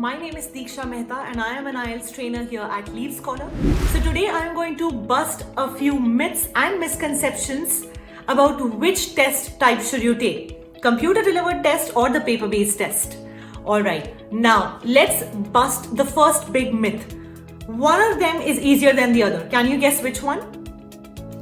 My name is Diksha Mehta and I am an IELTS trainer here at Leave Scholar. So today I am going to bust a few myths and misconceptions about which test type should you take, computer delivered test or the paper based test. Alright, now let's bust the first big myth. One of them is easier than the other. Can you guess which one?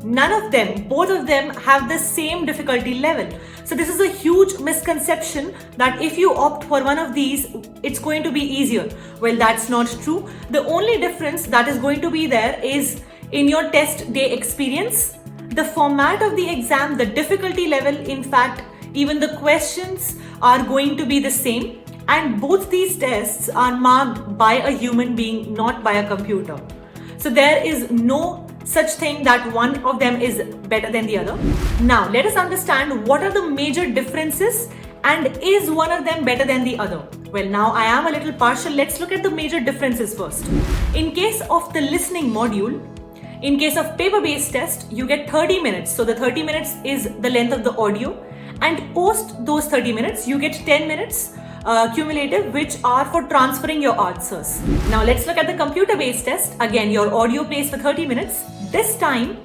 None of them, both of them have the same difficulty level. So this is a huge misconception that if you opt for one of these, it's going to be easier. Well, that's not true. The only difference that is going to be there is in your test day experience, the format of the exam, the difficulty level, in fact, even the questions are going to be the same. And both these tests are marked by a human being, not by a computer. So there is no such thing that one of them is better than the other. Now let us understand what are the major differences and is one of them better than the other. Well, now I am a little partial. Let's look at the major differences first. In case of the listening module, in case of paper-based test, you get 30 minutes. So the 30 minutes is the length of the audio, and post those 30 minutes, you get 10 minutes cumulative, which are for transferring your answers. Now let's look at the computer-based test. Again, your audio plays for 30 minutes. This time,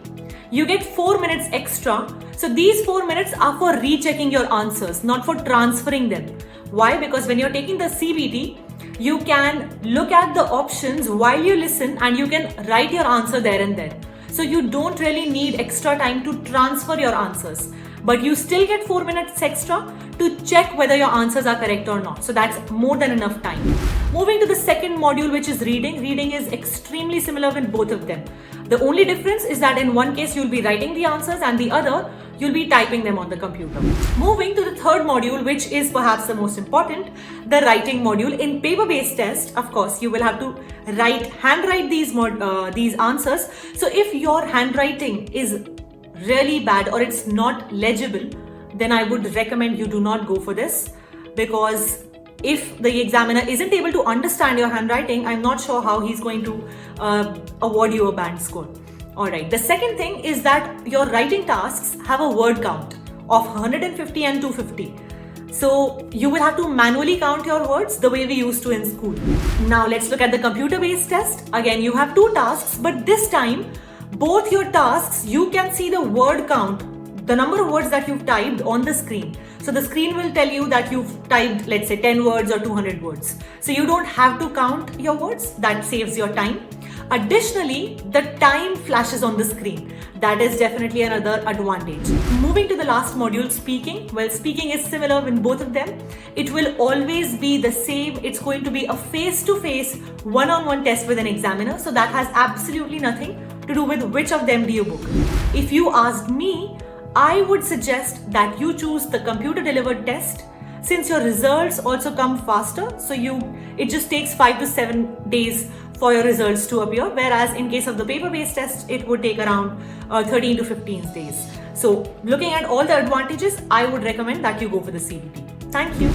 you get 4 minutes extra. So these 4 minutes are for rechecking your answers, not for transferring them. Why? Because when you're taking the CBT, you can look at the options while you listen and you can write your answer there and then. So you don't really need extra time to transfer your answers. But you still get 4 minutes extra to check whether your answers are correct or not. So that's more than enough time. Moving to the second module, which is reading. Reading is extremely similar in both of them. The only difference is that in one case you'll be writing the answers and the other you'll be typing them on the computer. Moving to the third module, which is perhaps the most important, the writing module. In paper-based test, of course, you will have to handwrite these answers. So if your handwriting is really bad or it's not legible, then I would recommend you do not go for this, because if the examiner isn't able to understand your handwriting, I'm not sure how he's going to award you a band score. Alright, the second thing is that your writing tasks have a word count of 150 and 250. So you will have to manually count your words the way we used to in school. Now let's look at the computer-based test. Again, you have two tasks, but this time both your tasks, you can see the word count, the number of words that you've typed on the screen. So the screen will tell you that you've typed, let's say, 10 words or 200 words. So you don't have to count your words. That saves your time. Additionally, the time flashes on the screen. That is definitely another advantage. Moving to the last module, speaking. Well, speaking is similar in both of them. It will always be the same. It's going to be a face-to-face, one-on-one test with an examiner. So that has absolutely nothing to do with which of them do you book. If you asked me, I would suggest that you choose the computer delivered test, since your results also come faster. So it just takes 5 to 7 days for your results to appear, whereas in case of the paper-based test, it would take around 13 to 15 days. So looking at all the advantages, I would recommend that you go for the CBT. Thank you.